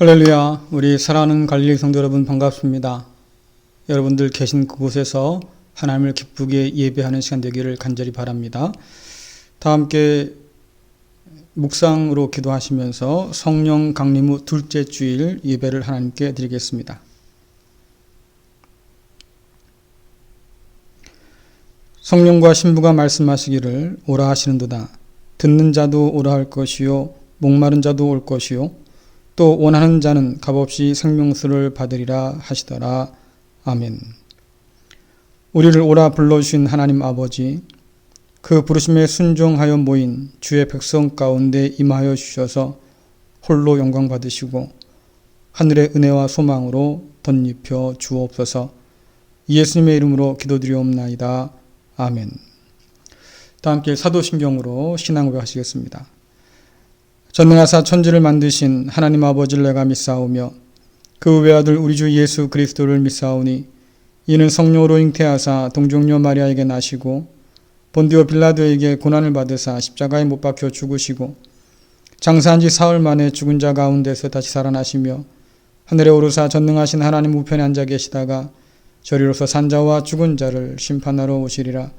할렐루야, 우리 사랑하는 갈릴리 성도 여러분 반갑습니다. 여러분들 계신 그곳에서 하나님을 기쁘게 예배하는 시간 되기를 간절히 바랍니다. 다 함께 묵상으로 기도하시면서 성령 강림 후 둘째 주일 예배를 하나님께 드리겠습니다. 성령과 신부가 말씀하시기를 오라 하시는도다. 듣는 자도 오라 할 것이요 목마른 자도 올 것이요 또 원하는 자는 값없이 생명수를 받으리라 하시더라. 아멘. 우리를 오라 불러주신 하나님 아버지, 그 부르심에 순종하여 모인 주의 백성 가운데 임하여 주셔서 홀로 영광 받으시고 하늘의 은혜와 소망으로 덧입혀 주옵소서. 예수님의 이름으로 기도드리옵나이다. 아멘. 다 함께 사도신경으로 신앙 고백하시겠습니다. 전능하사 천지를 만드신 하나님 아버지를 내가 믿사오며 그 외아들 우리 주 예수 그리스도를 믿사오니 이는 성령으로 잉태하사 동정녀 마리아에게 나시고 본디오 빌라도에게 고난을 받으사 십자가에 못 박혀 죽으시고 장사한 지 사흘 만에 죽은 자 가운데서 다시 살아나시며 하늘에 오르사 전능하신 하나님 우편에 앉아 계시다가 저리로서 산자와 죽은 자를 심판하러 오시리라.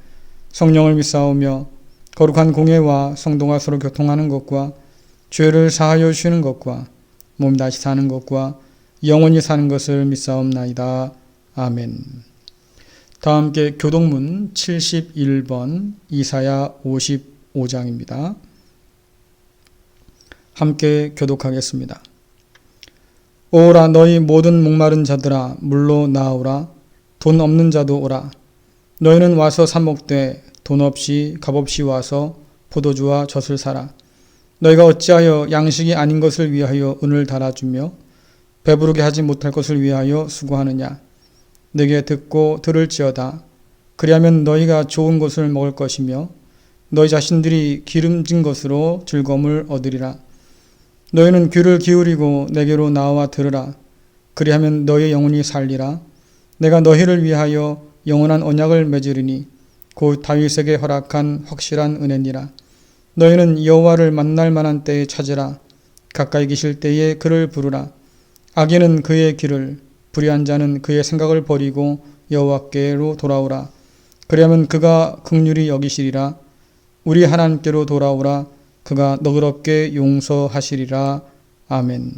성령을 믿사오며 거룩한 공예와 성도가 서로 교통하는 것과 죄를 사하여 주시는 것과 몸이 다시 사는 것과 영원히 사는 것을 믿사옵나이다. 아멘. 다 함께 교독문 71번 이사야 55장입니다. 함께 교독하겠습니다. 오라 너희 모든 목마른 자들아 물로 나오라. 돈 없는 자도 오라. 너희는 와서 사 먹되 돈 없이 값없이 와서 포도주와 젖을 사라. 너희가 어찌하여 양식이 아닌 것을 위하여 은을 달아주며 배부르게 하지 못할 것을 위하여 수고하느냐. 내게 듣고 들을지어다. 그리하면 너희가 좋은 것을 먹을 것이며 너희 자신들이 기름진 것으로 즐거움을 얻으리라. 너희는 귀를 기울이고 내게로 나와 들으라. 그리하면 너희 영혼이 살리라. 내가 너희를 위하여 영원한 언약을 맺으리니 곧 다윗에게 허락한 확실한 은혜니라. 너희는 여호와를 만날 만한 때에 찾으라. 가까이 계실 때에 그를 부르라. 악인은 그의 길을, 불의한 자는 그의 생각을 버리고 여호와께로 돌아오라. 그리하면 그가 긍휼히 여기시리라. 우리 하나님께로 돌아오라. 그가 너그럽게 용서하시리라. 아멘.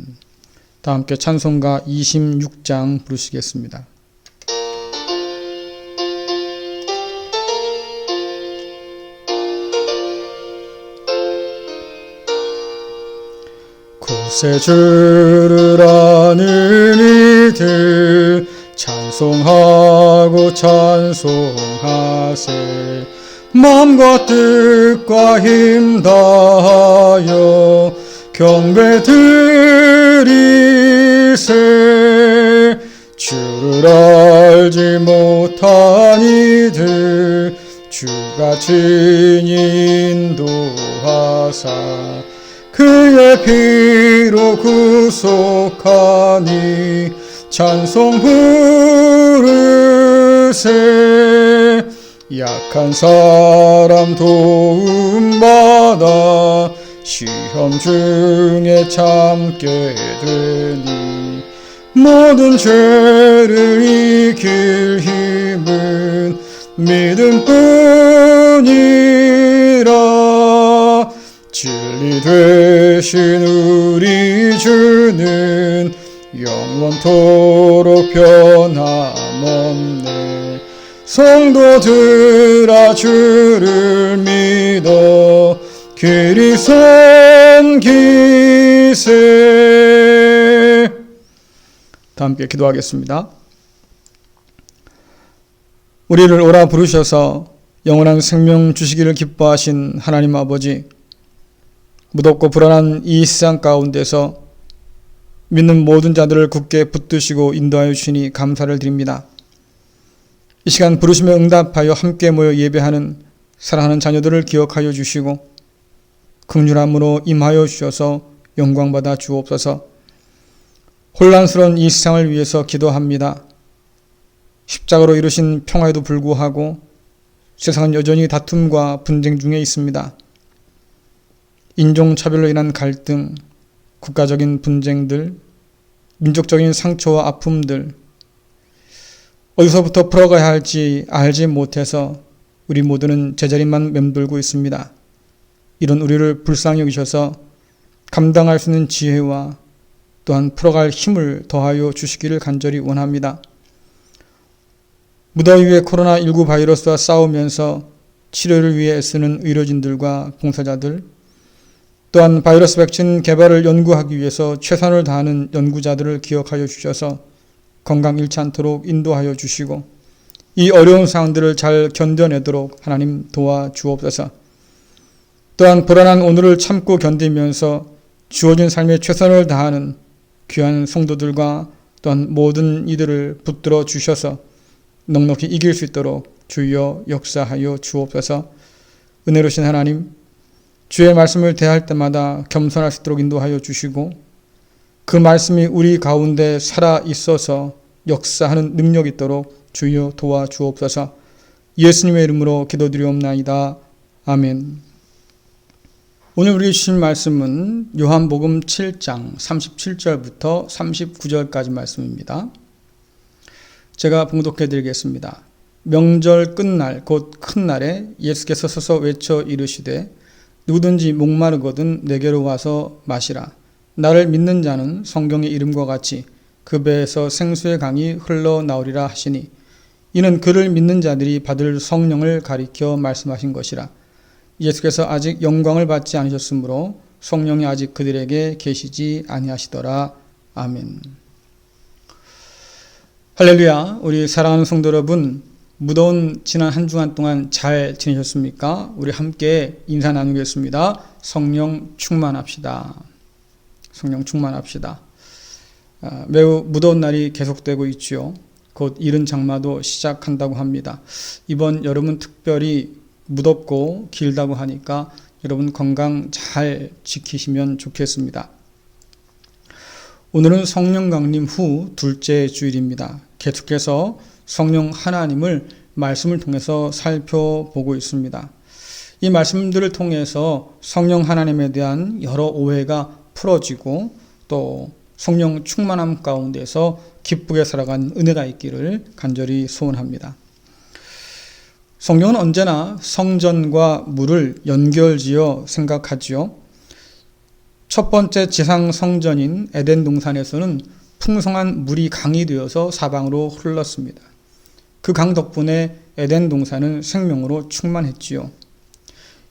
다 함께 찬송가 26장 부르시겠습니다. 구세 주를 아는 이들 찬송하고 찬송하세. 마음과 뜻과 힘 다하여 경배 드리세. 주를 알지 못한 이들 주가 친히 인도하사 그의 피로 구속하니 찬송 부르세. 약한 사람 도움받아 시험 중에 참게 되니 모든 죄를 이길 힘은 믿음뿐이라. 진리 되신 우리 주는 영원토록 변함없네. 성도들아 주를 믿어 길이 섬기세. 다 함께 기도하겠습니다. 우리를 오라 부르셔서 영원한 생명 주시기를 기뻐하신 하나님 아버지, 무덥고 불안한 이 세상 가운데서 믿는 모든 자들을 굳게 붙드시고 인도하여 주시니 감사를 드립니다. 이 시간 부르심에 응답하여 함께 모여 예배하는 사랑하는 자녀들을 기억하여 주시고 긍휼함으로 임하여 주셔서 영광받아 주옵소서. 혼란스러운 이 세상을 위해서 기도합니다. 십자가로 이루신 평화에도 불구하고 세상은 여전히 다툼과 분쟁 중에 있습니다. 인종차별로 인한 갈등, 국가적인 분쟁들, 민족적인 상처와 아픔들, 어디서부터 풀어가야 할지 알지 못해서 우리 모두는 제자리만 맴돌고 있습니다. 이런 우리를 불쌍히 여기셔서 감당할 수 있는 지혜와 또한 풀어갈 힘을 더하여 주시기를 간절히 원합니다. 무더위 위에 코로나19 바이러스와 싸우면서 치료를 위해 애쓰는 의료진들과 봉사자들, 또한 바이러스 백신 개발을 연구하기 위해서 최선을 다하는 연구자들을 기억하여 주셔서 건강 잃지 않도록 인도하여 주시고 이 어려운 상황들을 잘 견뎌내도록 하나님 도와주옵소서. 또한 불안한 오늘을 참고 견디면서 주어진 삶에 최선을 다하는 귀한 성도들과 또한 모든 이들을 붙들어 주셔서 넉넉히 이길 수 있도록 주여 역사하여 주옵소서. 은혜로우신 하나님, 주의 말씀을 대할 때마다 겸손할 수 있도록 인도하여 주시고 그 말씀이 우리 가운데 살아 있어서 역사하는 능력이 있도록 주여 도와주옵소서. 예수님의 이름으로 기도드리옵나이다. 아멘. 오늘 우리 주신 말씀은 요한복음 7장 37절부터 39절까지 말씀입니다. 제가 봉독해 드리겠습니다. 명절 끝날 곧 큰 날에 예수께서 서서 외쳐 이르시되 누구든지 목마르거든 내게로 와서 마시라. 나를 믿는 자는 성경의 이름과 같이 그 배에서 생수의 강이 흘러나오리라 하시니 이는 그를 믿는 자들이 받을 성령을 가리켜 말씀하신 것이라. 예수께서 아직 영광을 받지 않으셨으므로 성령이 아직 그들에게 계시지 아니하시더라. 아멘. 할렐루야. 우리 사랑하는 성도 여러분, 무더운 지난 한 주간 동안 잘 지내셨습니까? 우리 함께 인사 나누겠습니다. 성령 충만합시다. 성령 충만합시다. 매우 무더운 날이 계속되고 있지요. 곧 이른 장마도 시작한다고 합니다. 이번 여름은 특별히 무덥고 길다고 하니까 여러분 건강 잘 지키시면 좋겠습니다. 오늘은 성령 강림 후 둘째 주일입니다. 계속해서 성령 하나님을 말씀을 통해서 살펴보고 있습니다. 이 말씀들을 통해서 성령 하나님에 대한 여러 오해가 풀어지고 또 성령 충만함 가운데서 기쁘게 살아가는 은혜가 있기를 간절히 소원합니다. 성경은 언제나 성전과 물을 연결지어 생각하지요. 첫 번째 지상 성전인 에덴 동산에서는 풍성한 물이 강이 되어서 사방으로 흘렀습니다. 그 강 덕분에 에덴 동산은 생명으로 충만했지요.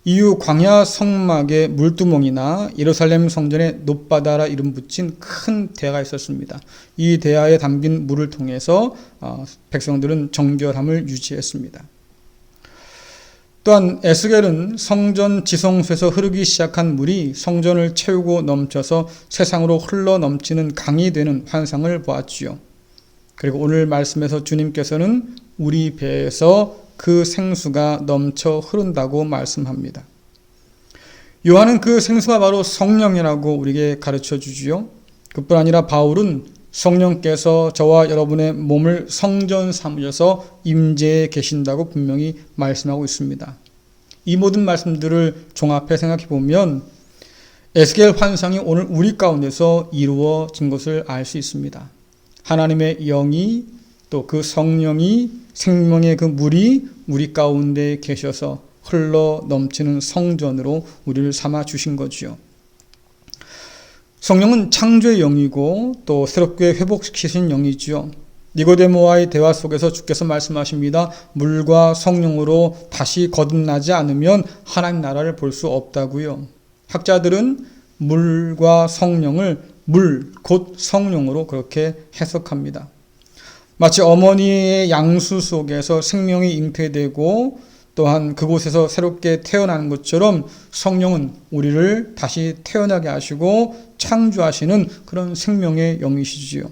이후 광야 성막의 물두멍이나 예루살렘 성전의 높바다라 이름 붙인 큰 대야가 있었습니다. 이 대야에 담긴 물을 통해서 백성들은 정결함을 유지했습니다. 또한 에스겔은 성전 지성소에서 흐르기 시작한 물이 성전을 채우고 넘쳐서 세상으로 흘러 넘치는 강이 되는 환상을 보았지요. 그리고 오늘 말씀에서 주님께서는 우리 배에서 그 생수가 넘쳐 흐른다고 말씀합니다. 요한은 그 생수가 바로 성령이라고 우리에게 가르쳐 주지요. 그뿐 아니라 바울은 성령께서 저와 여러분의 몸을 성전 삼으셔서 임재해 계신다고 분명히 말씀하고 있습니다. 이 모든 말씀들을 종합해 생각해 보면 에스겔 환상이 오늘 우리 가운데서 이루어진 것을 알 수 있습니다. 하나님의 영이 또 그 성령이 생명의 그 물이 우리 가운데 계셔서 흘러 넘치는 성전으로 우리를 삼아 주신 거지요. 성령은 창조의 영이고 또 새롭게 회복시키신 영이지요. 니고데모와의 대화 속에서 주께서 말씀하십니다. 물과 성령으로 다시 거듭나지 않으면 하나님 나라를 볼 수 없다고요. 학자들은 물과 성령을 물, 곧 성령으로 그렇게 해석합니다. 마치 어머니의 양수 속에서 생명이 잉태되고 또한 그곳에서 새롭게 태어나는 것처럼 성령은 우리를 다시 태어나게 하시고 창조하시는 그런 생명의 영이시지요.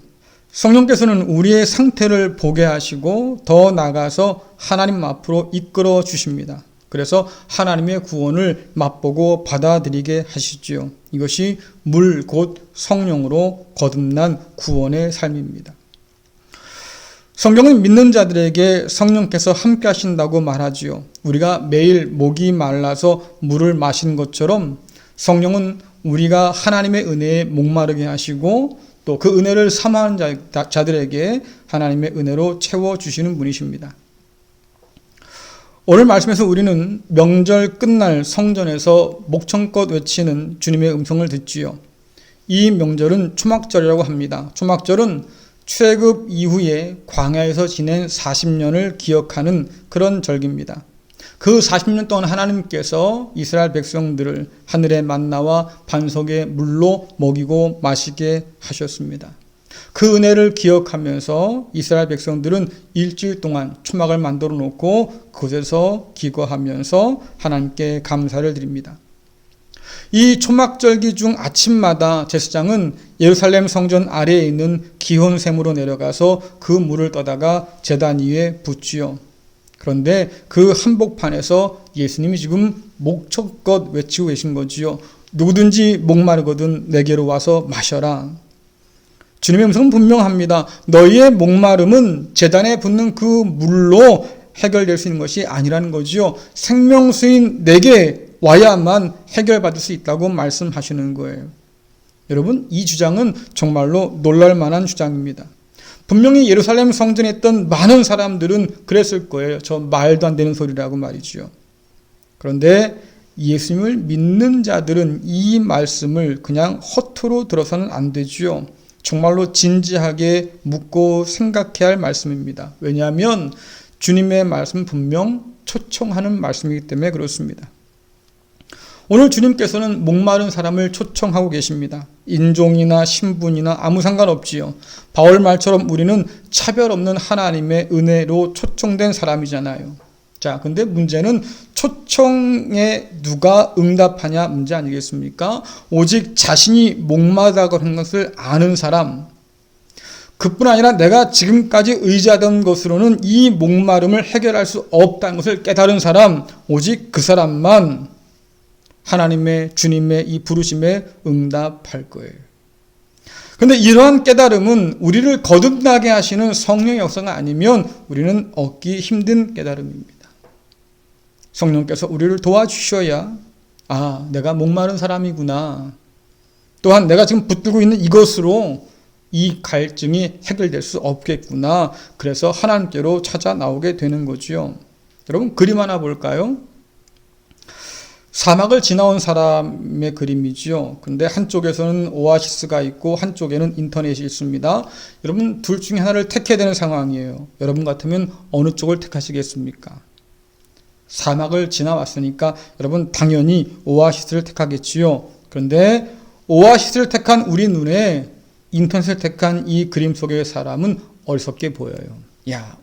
성령께서는 우리의 상태를 보게 하시고 더 나아가서 하나님 앞으로 이끌어 주십니다. 그래서 하나님의 구원을 맛보고 받아들이게 하시지요. 이것이 물 곧 성령으로 거듭난 구원의 삶입니다. 성경은 믿는 자들에게 성령께서 함께 하신다고 말하지요. 우리가 매일 목이 말라서 물을 마시는 것처럼 성령은 우리가 하나님의 은혜에 목마르게 하시고 또 그 은혜를 사모하는 자들에게 하나님의 은혜로 채워주시는 분이십니다. 오늘 말씀에서 우리는 명절 끝날 성전에서 목청껏 외치는 주님의 음성을 듣지요. 이 명절은 초막절이라고 합니다. 초막절은 출애굽 이후에 광야에서 지낸 40년을 기억하는 그런 절기입니다. 그 40년 동안 하나님께서 이스라엘 백성들을 하늘의 만나와 반석의 물로 먹이고 마시게 하셨습니다. 그 은혜를 기억하면서 이스라엘 백성들은 일주일 동안 초막을 만들어 놓고 그곳에서 기거하면서 하나님께 감사를 드립니다. 이 초막절기 중 아침마다 제사장은 예루살렘 성전 아래에 있는 기혼샘으로 내려가서 그 물을 떠다가 제단 위에 붓지요. 그런데 그 한복판에서 예수님이 지금 목청껏 외치고 계신 거지요. 누구든지 목마르거든 내게로 와서 마셔라. 주님의 음성은 분명합니다. 너희의 목마름은 제단에 붓는 그 물로 해결될 수 있는 것이 아니라는 거지요. 생명수인 내게 와야만 해결받을 수 있다고 말씀하시는 거예요. 여러분, 이 주장은 정말로 놀랄 만한 주장입니다. 분명히 예루살렘 성전에 있던 많은 사람들은 그랬을 거예요. 저 말도 안 되는 소리라고 말이죠. 그런데 예수님을 믿는 자들은 이 말씀을 그냥 허투루 들어서는 안 되지요. 정말로 진지하게 묻고 생각해야 할 말씀입니다. 왜냐하면 주님의 말씀은 분명 초청하는 말씀이기 때문에 그렇습니다. 오늘 주님께서는 목마른 사람을 초청하고 계십니다. 인종이나 신분이나 아무 상관없지요. 바울 말처럼 우리는 차별 없는 하나님의 은혜로 초청된 사람이잖아요. 자, 근데 문제는 초청에 누가 응답하냐 문제 아니겠습니까? 오직 자신이 목마르다고 하는 것을 아는 사람, 그뿐 아니라 내가 지금까지 의지하던 것으로는 이 목마름을 해결할 수 없다는 것을 깨달은 사람, 오직 그 사람만 하나님의 주님의 이 부르심에 응답할 거예요. 그런데 이러한 깨달음은 우리를 거듭나게 하시는 성령의 역사가 아니면 우리는 얻기 힘든 깨달음입니다. 성령께서 우리를 도와주셔야 내가 목마른 사람이구나. 또한 내가 지금 붙들고 있는 이것으로 이 갈증이 해결될 수 없겠구나. 그래서 하나님께로 찾아 나오게 되는 거지요. 여러분, 그림 하나 볼까요? 사막을 지나온 사람의 그림이지요. 근데 한쪽에서는 오아시스가 있고 한쪽에는 인터넷이 있습니다. 여러분, 둘 중에 하나를 택해야 되는 상황이에요. 여러분 같으면 어느 쪽을 택하시겠습니까? 사막을 지나왔으니까 여러분 당연히 오아시스를 택하겠지요. 그런데 오아시스를 택한 우리 눈에 인터넷을 택한 이 그림 속의 사람은 어리석게 보여요.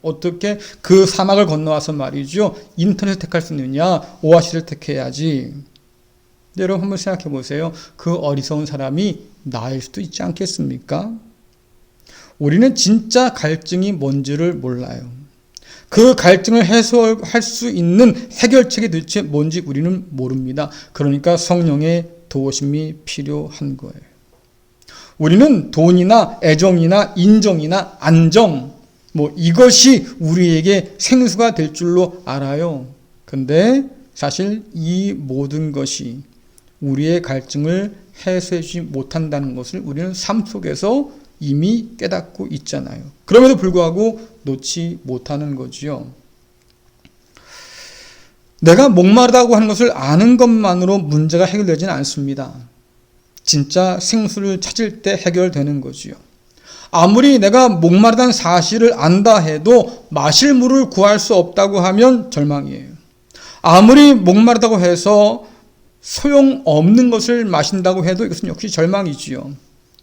어떻게 그 사막을 건너와서 말이죠. 인터넷을 택할 수 있느냐? 오아시스를 택해야지. 여러분 한번 생각해 보세요. 그 어리석은 사람이 나일 수도 있지 않겠습니까? 우리는 진짜 갈증이 뭔지를 몰라요. 그 갈증을 해소할 수 있는 해결책이 도대체 뭔지 우리는 모릅니다. 그러니까 성령의 도우심이 필요한 거예요. 우리는 돈이나 애정이나 인정이나 안정, 이것이 우리에게 생수가 될 줄로 알아요. 근데 사실 이 모든 것이 우리의 갈증을 해소해주지 못한다는 것을 우리는 삶 속에서 이미 깨닫고 있잖아요. 그럼에도 불구하고 놓지 못하는 거지요. 내가 목마르다고 하는 것을 아는 것만으로 문제가 해결되지는 않습니다. 진짜 생수를 찾을 때 해결되는 거지요. 아무리 내가 목마르다는 사실을 안다 해도 마실 물을 구할 수 없다고 하면 절망이에요. 아무리 목마르다고 해서 소용없는 것을 마신다고 해도 이것은 역시 절망이지요.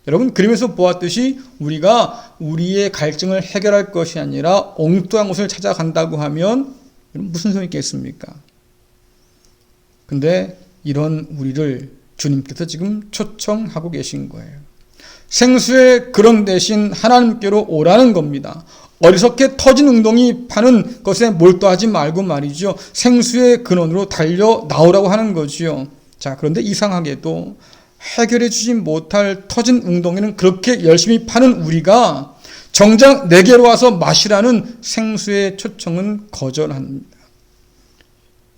여러분, 그림에서 보았듯이 우리가 우리의 갈증을 해결할 것이 아니라 엉뚱한 곳을 찾아간다고 하면 무슨 소용이 있겠습니까? 근데 이런 우리를 주님께서 지금 초청하고 계신 거예요. 생수의 그런 대신 하나님께로 오라는 겁니다. 어리석게 터진 웅덩이 파는 것에 몰두하지 말고 말이죠. 생수의 근원으로 달려 나오라고 하는 거지요. 자, 그런데 이상하게도 해결해 주지 못할 터진 웅덩이는 그렇게 열심히 파는 우리가 정작 내게로 와서 마시라는 생수의 초청은 거절합니다.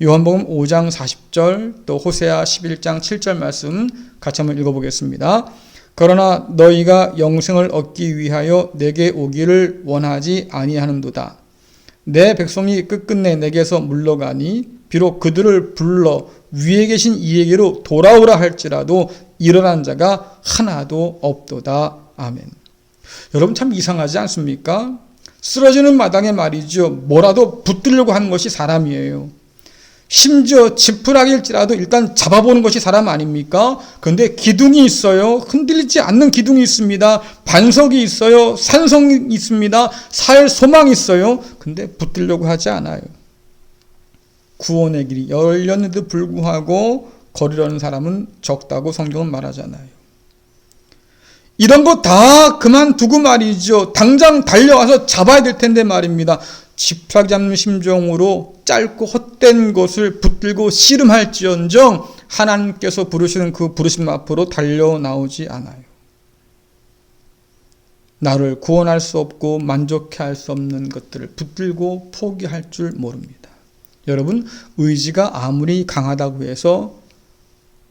요한복음 5장 40절 또 호세아 11장 7절 말씀 같이 한번 읽어보겠습니다. 그러나 너희가 영생을 얻기 위하여 내게 오기를 원하지 아니하는도다. 내 백성이 끝끝내 내게서 물러가니 비록 그들을 불러 위에 계신 이에게로 돌아오라 할지라도 일어난 자가 하나도 없도다. 아멘. 여러분 참 이상하지 않습니까? 쓰러지는 마당에 말이죠. 뭐라도 붙들려고 하는 것이 사람이에요. 심지어 지푸라기일지라도 일단 잡아보는 것이 사람 아닙니까? 그런데 기둥이 있어요. 흔들리지 않는 기둥이 있습니다. 반석이 있어요. 산성이 있습니다. 살 소망이 있어요. 근데 붙들려고 하지 않아요. 구원의 길이 열렸는데도 불구하고 걸으려는 사람은 적다고 성경은 말하잖아요. 이런 거 다 그만두고 말이죠. 당장 달려와서 잡아야 될 텐데 말입니다. 지푸라기 잡는 심정으로 짧고 헛된 것을 붙들고 씨름할지언정 하나님께서 부르시는 그 부르심 앞으로 달려 나오지 않아요. 나를 구원할 수 없고 만족해 할 수 없는 것들을 붙들고 포기할 줄 모릅니다. 여러분, 의지가 아무리 강하다고 해서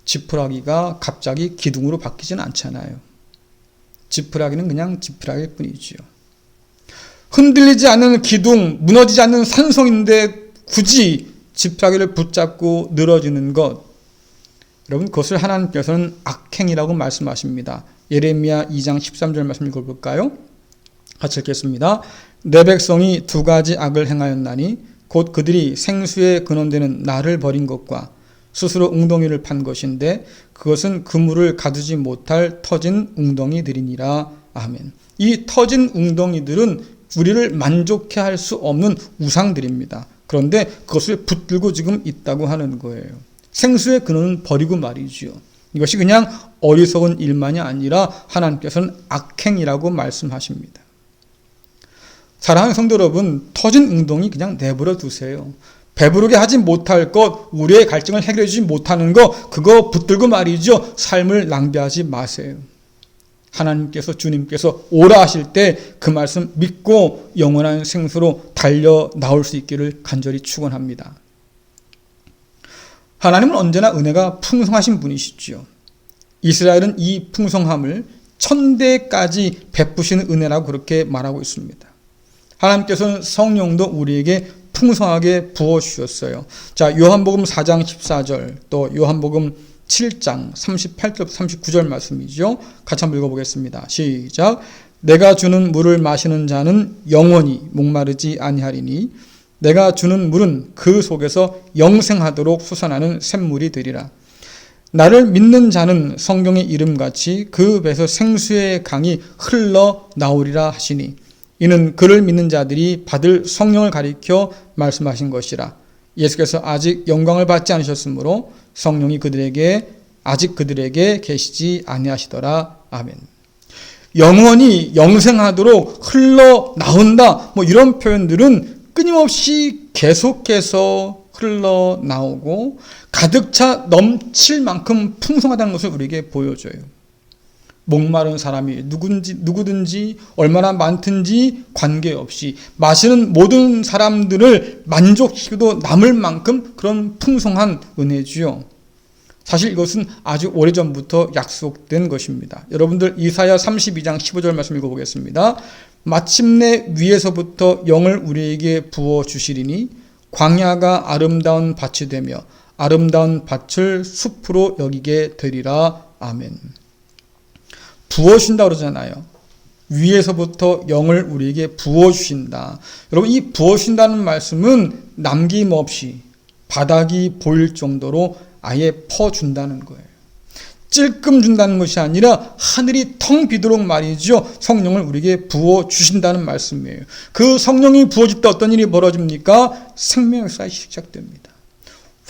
지푸라기가 갑자기 기둥으로 바뀌지는 않잖아요. 지푸라기는 그냥 지푸라기일 뿐이지요. 흔들리지 않는 기둥, 무너지지 않는 산성인데 굳이 지푸라기를 붙잡고 늘어지는 것, 여러분 그것을 하나님께서는 악행이라고 말씀하십니다. 예레미야 2장 13절 말씀 읽어볼까요? 같이 읽겠습니다. 내 백성이 두 가지 악을 행하였나니 곧 그들이 생수의 근원되는 나를 버린 것과 스스로 웅덩이를 판 것인데 그것은 그물을 가두지 못할 터진 웅덩이들이니라. 아멘. 이 터진 웅덩이들은 우리를 만족해 할 수 없는 우상들입니다. 그런데 그것을 붙들고 지금 있다고 하는 거예요. 생수의 근원은 버리고 말이죠. 이것이 그냥 어리석은 일만이 아니라 하나님께서는 악행이라고 말씀하십니다. 사랑하는 성도 여러분, 터진 웅덩이 그냥 내버려 두세요. 배부르게 하지 못할 것, 우리의 갈증을 해결해 주지 못하는 것, 그거 붙들고 말이죠. 삶을 낭비하지 마세요. 하나님께서, 주님께서 오라 하실 때 그 말씀 믿고 영원한 생수로 달려 나올 수 있기를 간절히 축원합니다. 하나님은 언제나 은혜가 풍성하신 분이시지요. 이스라엘은 이 풍성함을 천대까지 베푸시는 은혜라고 그렇게 말하고 있습니다. 하나님께서는 성령도 우리에게 풍성하게 부어주셨어요. 자, 요한복음 4장 14절, 또 요한복음 7장 38절 39절 말씀이죠. 같이 한번 읽어보겠습니다. 시작. 내가 주는 물을 마시는 자는 영원히 목마르지 아니하리니 내가 주는 물은 그 속에서 영생하도록 솟아나는 샘물이 되리라. 나를 믿는 자는 성경의 이름같이 그 배에서 생수의 강이 흘러나오리라 하시니 이는 그를 믿는 자들이 받을 성령을 가리켜 말씀하신 것이라. 예수께서 아직 영광을 받지 않으셨으므로 성령이 아직 그들에게 계시지 아니하시더라. 아멘. 영원히 영생하도록 흘러나온다. 이런 표현들은 끊임없이 계속해서 흘러나오고 가득 차 넘칠 만큼 풍성하다는 것을 우리에게 보여줘요. 목마른 사람이 누구든지 얼마나 많든지 관계없이 마시는 모든 사람들을 만족시켜도 남을 만큼 그런 풍성한 은혜지요. 사실 이것은 아주 오래전부터 약속된 것입니다. 여러분들 이사야 32장 15절 말씀 읽어보겠습니다. 마침내 위에서부터 영을 우리에게 부어주시리니 광야가 아름다운 밭이 되며 아름다운 밭을 숲으로 여기게 되리라. 아멘. 부어주신다 그러잖아요. 위에서부터 영을 우리에게 부어주신다. 여러분, 이 부어주신다는 말씀은 남김없이 바닥이 보일 정도로 아예 퍼준다는 거예요. 찔끔 준다는 것이 아니라 하늘이 텅 비도록 말이죠. 성령을 우리에게 부어주신다는 말씀이에요. 그 성령이 부어질 때 어떤 일이 벌어집니까? 생명의 역사가 시작됩니다.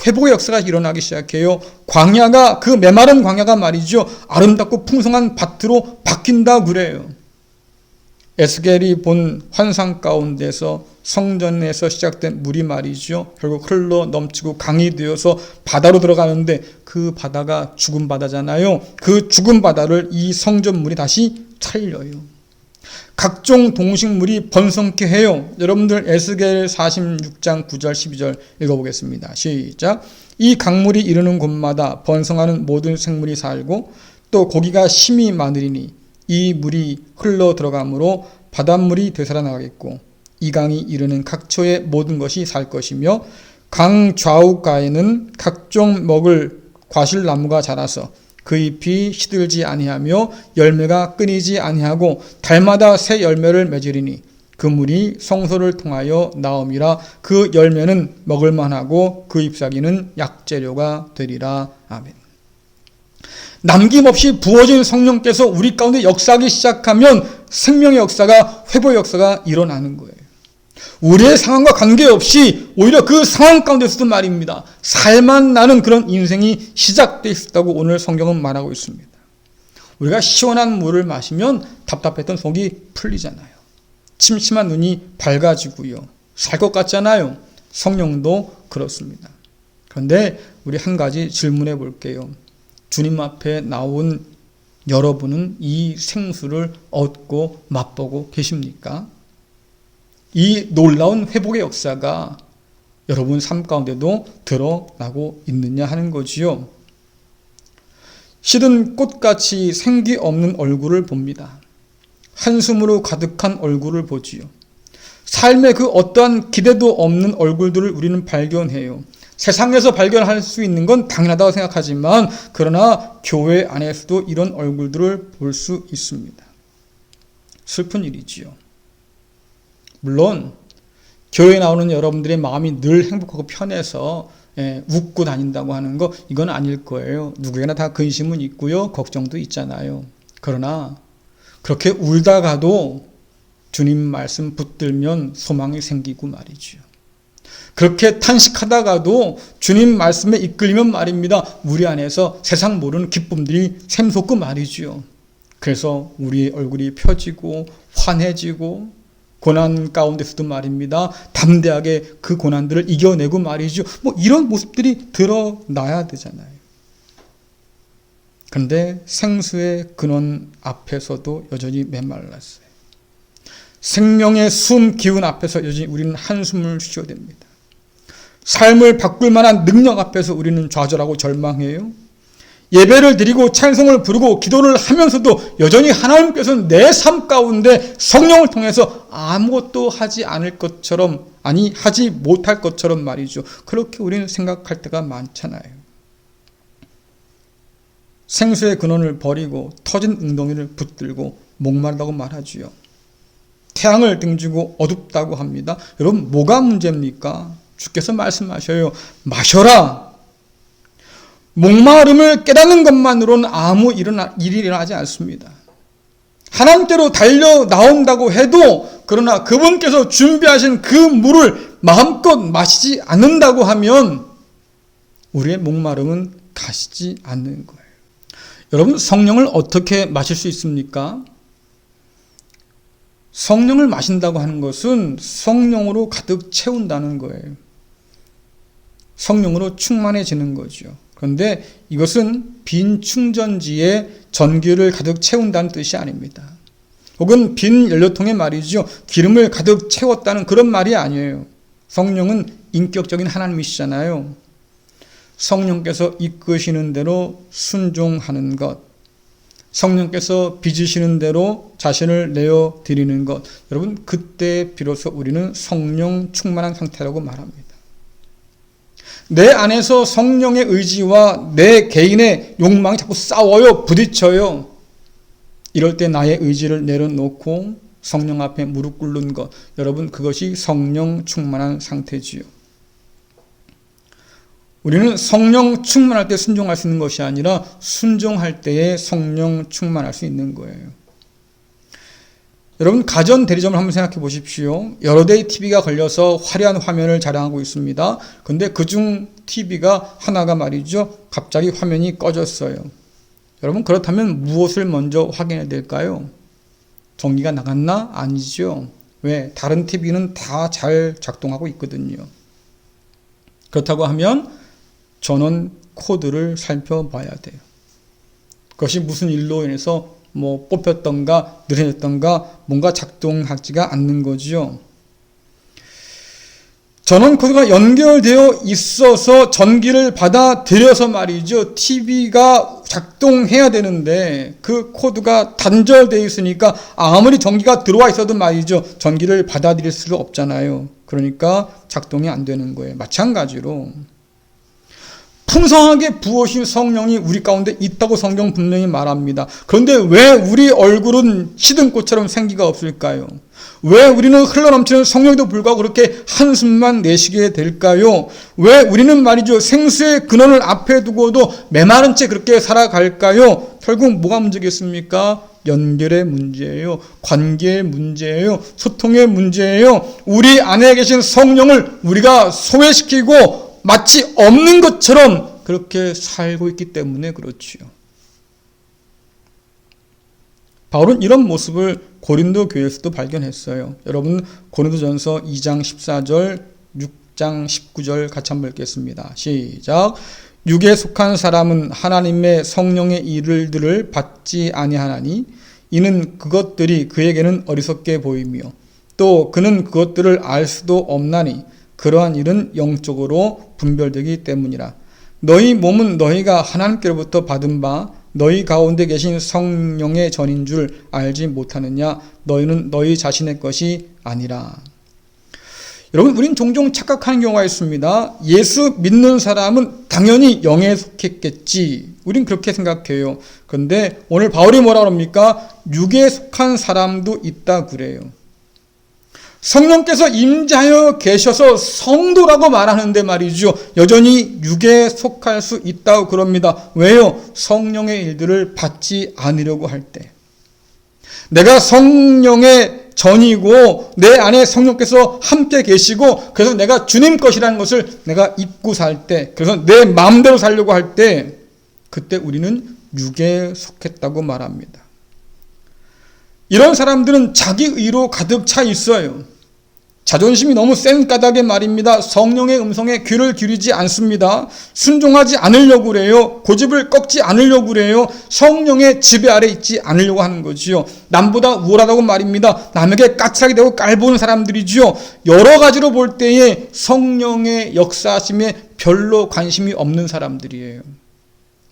회복의 역사가 일어나기 시작해요. 광야가, 그 메마른 광야가 말이죠, 아름답고 풍성한 밭으로 바뀐다 그래요. 에스겔이 본 환상 가운데서 성전에서 시작된 물이 말이죠, 결국 흘러 넘치고 강이 되어서 바다로 들어가는데 그 바다가 죽은 바다잖아요. 그 죽은 바다를 이 성전물이 다시 살려요. 각종 동식물이 번성케 해요. 여러분들 에스겔 46장 9절 12절 읽어보겠습니다. 시작. 이 강물이 이르는 곳마다 번성하는 모든 생물이 살고 또 고기가 심이 많으리니 이 물이 흘러 들어가므로 바닷물이 되살아나가겠고 이 강이 이르는 각처의 모든 것이 살 것이며 강 좌우가에는 각종 먹을 과실나무가 자라서 그 잎이 시들지 아니하며 열매가 끊이지 아니하고 달마다 새 열매를 맺으리니 그 물이 성소를 통하여 나옴이라. 그 열매는 먹을만하고 그 잎사귀는 약재료가 되리라. 아멘. 남김없이 부어진 성령께서 우리 가운데 역사하기 시작하면 생명의 역사가, 회복의 역사가 일어나는 거예요. 우리의 상황과 관계없이 오히려 그 상황 가운데서도 말입니다, 살만 나는 그런 인생이 시작되어 있었다고 오늘 성경은 말하고 있습니다. 우리가 시원한 물을 마시면 답답했던 속이 풀리잖아요. 침침한 눈이 밝아지고요. 살 것 같잖아요. 성령도 그렇습니다. 그런데 우리 한 가지 질문해 볼게요. 주님 앞에 나온 여러분은 이 생수를 얻고 맛보고 계십니까? 이 놀라운 회복의 역사가 여러분 삶 가운데도 드러나고 있느냐 하는 거지요. 시든 꽃같이 생기 없는 얼굴을 봅니다. 한숨으로 가득한 얼굴을 보지요. 삶의 그 어떠한 기대도 없는 얼굴들을 우리는 발견해요. 세상에서 발견할 수 있는 건 당연하다고 생각하지만 그러나 교회 안에서도 이런 얼굴들을 볼 수 있습니다. 슬픈 일이지요. 물론 교회에 나오는 여러분들의 마음이 늘 행복하고 편해서 웃고 다닌다고 하는 거, 이건 아닐 거예요. 누구에게나 다 근심은 있고요. 걱정도 있잖아요. 그러나 그렇게 울다가도 주님 말씀 붙들면 소망이 생기고 말이죠. 그렇게 탄식하다가도 주님 말씀에 이끌리면 말입니다, 우리 안에서 세상 모르는 기쁨들이 샘솟고 말이죠. 그래서 우리의 얼굴이 펴지고 환해지고 고난 가운데서도 말입니다, 담대하게 그 고난들을 이겨내고 말이죠. 이런 모습들이 드러나야 되잖아요. 그런데 생수의 근원 앞에서도 여전히 메말랐어요. 생명의 숨 기운 앞에서 여전히 우리는 한숨을 쉬어야 됩니다. 삶을 바꿀 만한 능력 앞에서 우리는 좌절하고 절망해요. 예배를 드리고 찬송을 부르고 기도를 하면서도 여전히 하나님께서는 내 삶 가운데 성령을 통해서 아무것도 하지 않을 것처럼, 아니 하지 못할 것처럼 말이죠. 그렇게 우리는 생각할 때가 많잖아요. 생수의 근원을 버리고 터진 웅덩이를 붙들고 목마르다고 말하지요. 태양을 등지고 어둡다고 합니다. 여러분, 뭐가 문제입니까? 주께서 말씀하셔요. 마셔라. 목마름을 깨닫는 것만으로는 아무 일이 일어나지 않습니다. 하나님께로 달려 나온다고 해도 그러나 그분께서 준비하신 그 물을 마음껏 마시지 않는다고 하면 우리의 목마름은 가시지 않는 거예요. 여러분, 성령을 어떻게 마실 수 있습니까? 성령을 마신다고 하는 것은 성령으로 가득 채운다는 거예요. 성령으로 충만해지는 거죠. 그런데 이것은 빈 충전지에 전기를 가득 채운다는 뜻이 아닙니다. 혹은 빈 연료통에 말이죠, 기름을 가득 채웠다는 그런 말이 아니에요. 성령은 인격적인 하나님이시잖아요. 성령께서 이끄시는 대로 순종하는 것, 성령께서 빚으시는 대로 자신을 내어드리는 것, 여러분, 그때 비로소 우리는 성령 충만한 상태라고 말합니다. 내 안에서 성령의 의지와 내 개인의 욕망이 자꾸 싸워요, 부딪혀요. 이럴 때 나의 의지를 내려놓고 성령 앞에 무릎 꿇는 것, 여러분, 그것이 성령 충만한 상태지요. 우리는 성령 충만할 때 순종할 수 있는 것이 아니라 순종할 때에 성령 충만할 수 있는 거예요. 여러분, 가전 대리점을 한번 생각해 보십시오. 여러 대의 TV가 걸려서 화려한 화면을 자랑하고 있습니다. 그런데 그중 TV가 하나가 말이죠, 갑자기 화면이 꺼졌어요. 여러분, 그렇다면 무엇을 먼저 확인해야 될까요? 전기가 나갔나? 아니죠. 왜? 다른 TV는 다 잘 작동하고 있거든요. 그렇다고 하면 전원 코드를 살펴봐야 돼요. 그것이 무슨 일로 인해서 뽑혔던가 느려졌던가 뭔가 작동하지가 않는 거죠. 전원 코드가 연결되어 있어서 전기를 받아들여서 말이죠. TV가 작동해야 되는데 그 코드가 단절되어 있으니까 아무리 전기가 들어와 있어도 말이죠. 전기를 받아들일 수가 없잖아요. 그러니까 작동이 안 되는 거예요. 마찬가지로 풍성하게 부으신 성령이 우리 가운데 있다고 성경 분명히 말합니다. 그런데 왜 우리 얼굴은 시든 꽃처럼 생기가 없을까요? 왜 우리는 흘러넘치는 성령에도 불구하고 그렇게 한숨만 내쉬게 될까요? 왜 우리는 말이죠, 생수의 근원을 앞에 두고도 메마른 채 그렇게 살아갈까요? 결국 뭐가 문제겠습니까? 연결의 문제예요. 관계의 문제예요. 소통의 문제예요. 우리 안에 계신 성령을 우리가 소외시키고 마치 없는 것처럼 그렇게 살고 있기 때문에 그렇지요. 바울은 이런 모습을 고린도 교회에서도 발견했어요. 여러분 고린도전서 2장 14절, 6장 19절 같이 한번 읽겠습니다. 시작. 육에 속한 사람은 하나님의 성령의 일들을 받지 아니하나니 이는 그것들이 그에게는 어리석게 보이며 또 그는 그것들을 알 수도 없나니 그러한 일은 영적으로 분별되기 때문이라. 너희 몸은 너희가 하나님께로부터 받은 바 너희 가운데 계신 성령의 전인 줄 알지 못하느냐? 너희는 너희 자신의 것이 아니라. 여러분, 우린 종종 착각하는 경우가 있습니다. 예수 믿는 사람은 당연히 영에 속했겠지. 우린 그렇게 생각해요. 그런데 오늘 바울이 뭐라 합니까? 육에 속한 사람도 있다 그래요. 성령께서 임재하여 계셔서 성도라고 말하는데 말이죠. 여전히 육에 속할 수 있다고 그럽니다. 왜요? 성령의 일들을 받지 않으려고 할 때. 내가 성령의 전이고 내 안에 성령께서 함께 계시고 그래서 내가 주님 것이라는 것을 내가 잊고 살 때, 그래서 내 마음대로 살려고 할 때, 그때 우리는 육에 속했다고 말합니다. 이런 사람들은 자기 의로 가득 차 있어요. 자존심이 너무 센 까닭에 말입니다. 성령의 음성에 귀를 기울이지 않습니다. 순종하지 않으려고 그래요. 고집을 꺾지 않으려고 그래요. 성령의 지배 아래 있지 않으려고 하는 거지요. 남보다 우월하다고 말입니다. 남에게 까칠하게 되고 깔보는 사람들이지요. 여러 가지로 볼 때에 성령의 역사하심에 별로 관심이 없는 사람들이에요.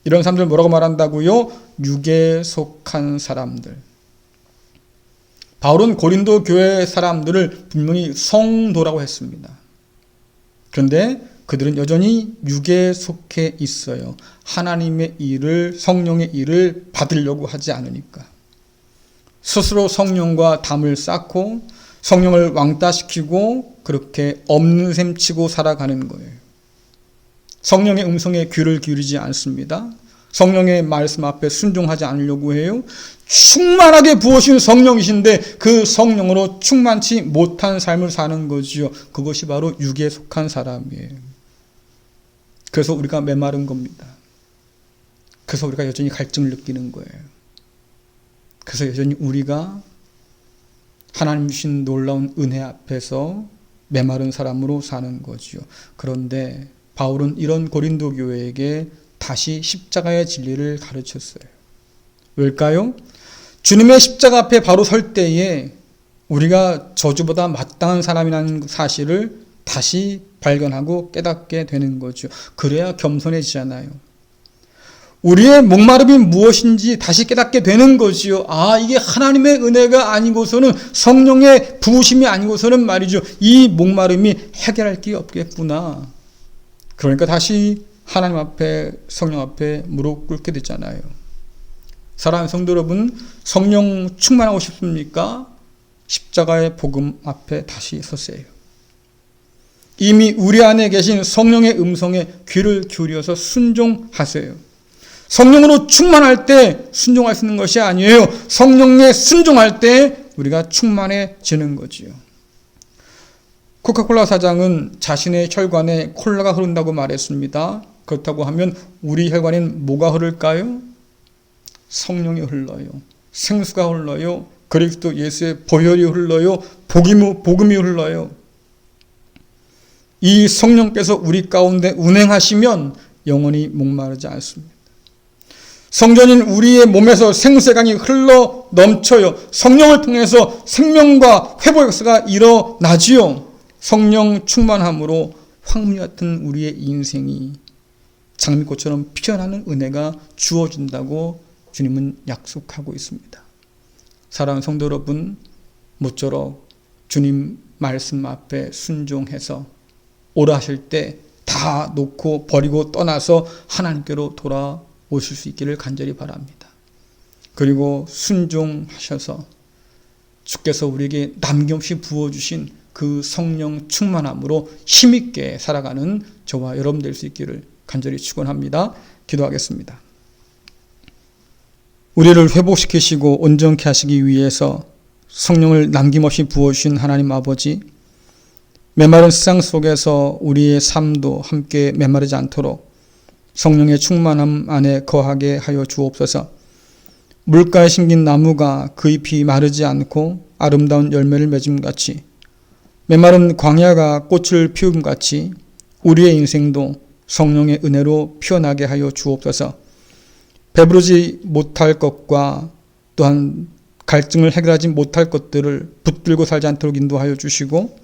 이런 사람들 뭐라고 말한다고요? 육에 속한 사람들. 바울은 고린도 교회 사람들을 분명히 성도라고 했습니다. 그런데 그들은 여전히 육에 속해 있어요. 하나님의 일을, 성령의 일을 받으려고 하지 않으니까. 스스로 성령과 담을 쌓고 성령을 왕따시키고 그렇게 없는 셈 치고 살아가는 거예요. 성령의 음성에 귀를 기울이지 않습니다. 성령의 말씀 앞에 순종하지 않으려고 해요. 충만하게 부으신 성령이신데 그 성령으로 충만치 못한 삶을 사는 거지요. 그것이 바로 육에 속한 사람이에요. 그래서 우리가 메마른 겁니다. 그래서 우리가 여전히 갈증을 느끼는 거예요. 그래서 여전히 우리가 하나님 주신 놀라운 은혜 앞에서 메마른 사람으로 사는 거지요. 그런데 바울은 이런 고린도 교회에게 다시 십자가의 진리를 가르쳤어요. 왜일까요? 주님의 십자가 앞에 바로 설 때에 우리가 저주보다 마땅한 사람이라는 사실을 다시 발견하고 깨닫게 되는 거죠. 그래야 겸손해지잖아요. 우리의 목마름이 무엇인지 다시 깨닫게 되는 거지요. 아, 이게 하나님의 은혜가 아니고서는, 성령의 부으심이 아니고서는 말이죠, 이 목마름이 해결할 게 없겠구나. 그러니까 다시 하나님 앞에, 성령 앞에 무릎 꿇게 됐잖아요. 사랑하는 성도 여러분, 성령 충만하고 싶습니까? 십자가의 복음 앞에 다시 서세요. 이미 우리 안에 계신 성령의 음성에 귀를 기울여서 순종하세요. 성령으로 충만할 때 순종할 수 있는 것이 아니에요. 성령에 순종할 때 우리가 충만해지는 거지요. 코카콜라 사장은 자신의 혈관에 콜라가 흐른다고 말했습니다. 그렇다고 하면 우리 혈관엔 뭐가 흐를까요? 성령이 흘러요. 생수가 흘러요. 그리스도 예수의 보혈이 흘러요. 복음이 흘러요. 이 성령께서 우리 가운데 운행하시면 영원히 목마르지 않습니다. 성전인 우리의 몸에서 생수의 강이 흘러 넘쳐요. 성령을 통해서 생명과 회복 역사가 일어나지요. 성령 충만함으로 황무 같은 우리의 인생이 장미꽃처럼 피어나는 은혜가 주어진다고 주님은 약속하고 있습니다. 사랑하는 성도 여러분, 모쪼록 주님 말씀 앞에 순종해서 오라 하실 때 다 놓고 버리고 떠나서 하나님께로 돌아오실 수 있기를 간절히 바랍니다. 그리고 순종하셔서 주께서 우리에게 남김없이 부어주신 그 성령 충만함으로 힘있게 살아가는 저와 여러분 될 수 있기를 간절히 축원합니다. 기도하겠습니다. 우리를 회복시키시고 온전케 하시기 위해서 성령을 남김없이 부어주신 하나님 아버지, 메마른 세상 속에서 우리의 삶도 함께 메마르지 않도록 성령의 충만함 안에 거하게 하여 주옵소서. 물가에 심긴 나무가 그 잎이 마르지 않고 아름다운 열매를 맺음같이, 메마른 광야가 꽃을 피움같이 우리의 인생도 성령의 은혜로 피어나게 하여 주옵소서. 배부르지 못할 것과 또한 갈증을 해결하지 못할 것들을 붙들고 살지 않도록 인도하여 주시고,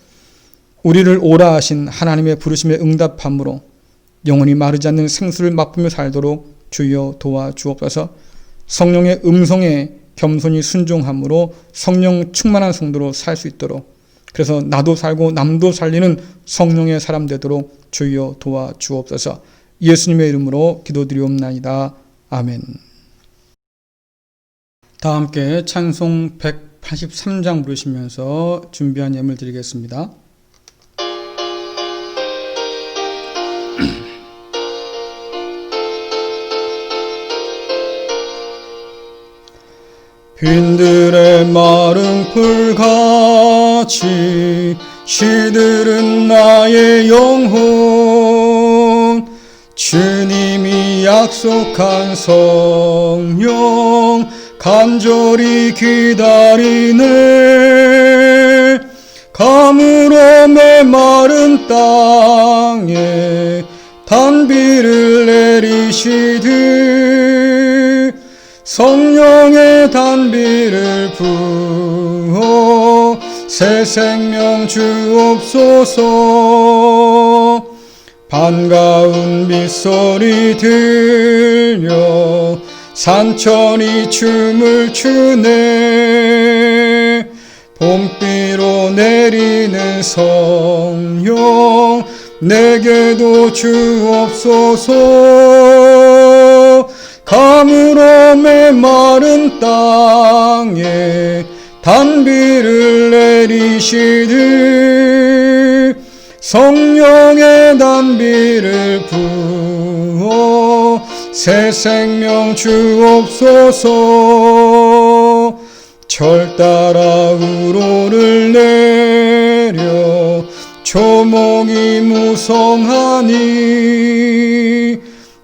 우리를 오라 하신 하나님의 부르심에 응답함으로 영원히 마르지 않는 생수를 맛보며 살도록 주여 도와주옵소서. 성령의 음성에 겸손히 순종함으로 성령 충만한 성도로 살 수 있도록, 그래서 나도 살고 남도 살리는 성령의 사람 되도록 주여 도와주옵소서. 예수님의 이름으로 기도드리옵나이다. 아멘. 다 함께 찬송 183장 부르시면서 준비한 예물 드리겠습니다. 빈들의 마른 풀같이 시들은 나의 영혼, 주님이 약속한 성령 간절히 기다리네. 가물어 메마른 땅에 단비를 내리시듯 성령의 단비를 부어 새 생명 주옵소서. 반가운 빗소리 들려 산천이 춤을 추네. 봄비로 내리는 성령 내게도 주옵소서. 가물어 메마른 땅에 단비를 내리시듯 성령의 단비를 부어 새 생명 주옵소서. 철 따라 우로를 내려 초목이 무성하니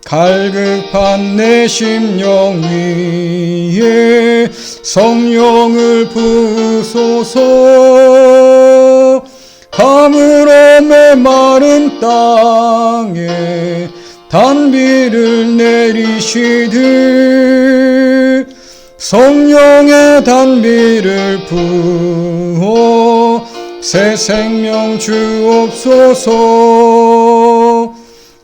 갈급한 내 심령 위에 성령을 부으소서. 가물어 메마른 땅에 단비를 내리시듯 성령의 단비를 부어 새 생명 주옵소서.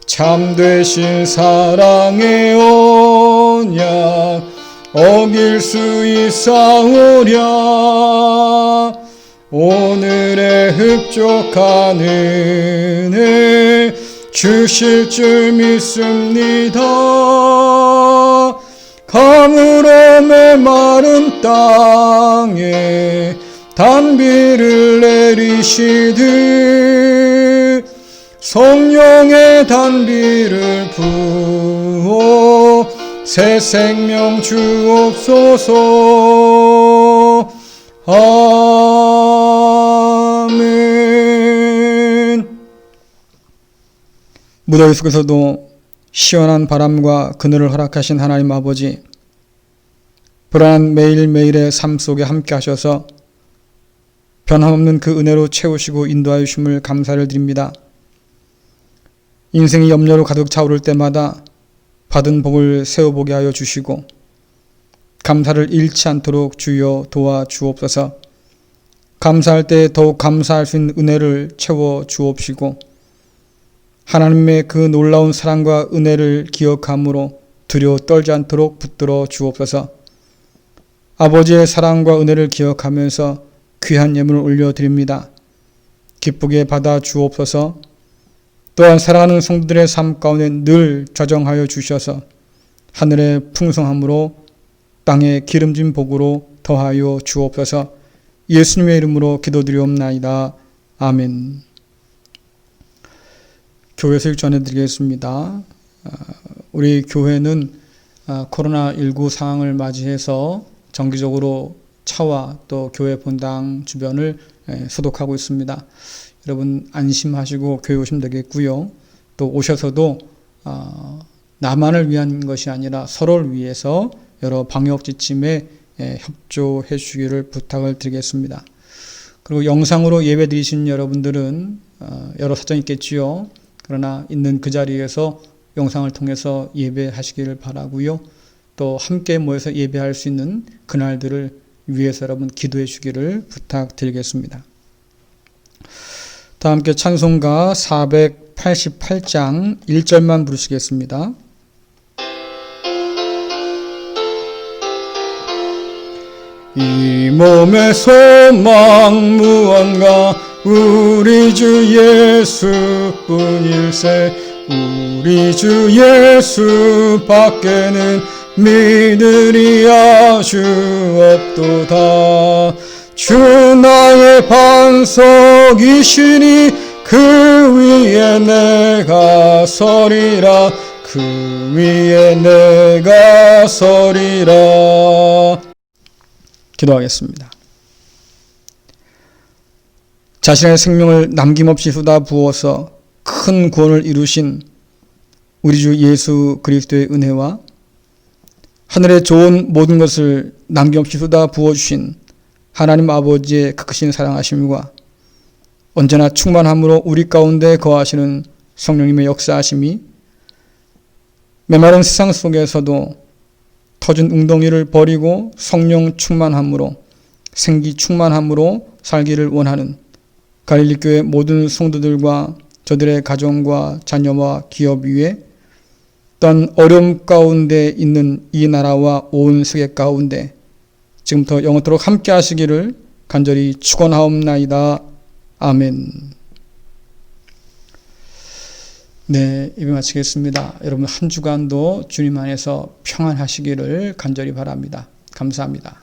참되신 사랑의 언약 어길 수 있사오랴. 오늘의 흡족한 은혜 주실 줄 믿습니다. 가물어 메마른 땅에 단비를 내리시듯 성령의 단비를 부어 새 생명 주옵소서. 아멘. 무더위 속에서도 시원한 바람과 그늘을 허락하신 하나님 아버지, 불안한 매일매일의 삶 속에 함께 하셔서 변함없는 그 은혜로 채우시고 인도하여 주심을 감사를 드립니다. 인생이 염려로 가득 차오를 때마다 받은 복을 세워보게 하여 주시고 감사를 잃지 않도록 주여 도와주옵소서. 감사할 때 더욱 감사할 수 있는 은혜를 채워 주옵시고 하나님의 그 놀라운 사랑과 은혜를 기억함으로 두려워 떨지 않도록 붙들어 주옵소서. 아버지의 사랑과 은혜를 기억하면서 귀한 예물을 올려드립니다. 기쁘게 받아 주옵소서. 또한 사랑하는 성도들의 삶 가운데 늘 좌정하여 주셔서 하늘의 풍성함으로 땅의 기름진 복으로 더하여 주옵소서. 예수님의 이름으로 기도드리옵나이다. 아멘. 교회 소식 전해드리겠습니다. 우리 교회는 코로나19 상황을 맞이해서 정기적으로 차와 또 교회 본당 주변을 소독하고 있습니다. 여러분 안심하시고 교회 오시면 되겠고요. 또 오셔서도 나만을 위한 것이 아니라 서로를 위해서 여러 방역 지침에 협조해 주시기를 부탁을 드리겠습니다. 그리고 영상으로 예배 드리신 여러분들은 여러 사정이 있겠지요. 그러나 있는 그 자리에서 영상을 통해서 예배하시기를 바라고요. 또 함께 모여서 예배할 수 있는 그날들을 위해서 여러분 기도해 주기를 부탁드리겠습니다. 다 함께 찬송가 488장 1절만 부르시겠습니다. 이 몸의 소망 무언가 우리 주 예수뿐일세. 우리 주 예수 밖에는 믿으리 아주 없도다. 주 나의 반석이시니 그 위에 내가 서리라. 그 위에 내가 서리라. 기도하겠습니다. 자신의 생명을 남김없이 쏟아부어서 큰 구원을 이루신 우리 주 예수 그리스도의 은혜와 하늘의 좋은 모든 것을 남김없이 쏟아부어 주신 하나님 아버지의 크신 사랑하심과 언제나 충만함으로 우리 가운데 거하시는 성령님의 역사하심이 메마른 세상 속에서도 터진 웅덩이를 버리고 성령 충만함으로 생기 충만함으로 살기를 원하는 갈릴리 교회 모든 성도들과 저들의 가정과 자녀와 기업 위에 또한 어려움 가운데 있는 이 나라와 온 세계 가운데 지금부터 영원토록 함께 하시기를 간절히 축원하옵나이다. 아멘. 네, 예배 마치겠습니다. 여러분 한 주간도 주님 안에서 평안하시기를 간절히 바랍니다. 감사합니다.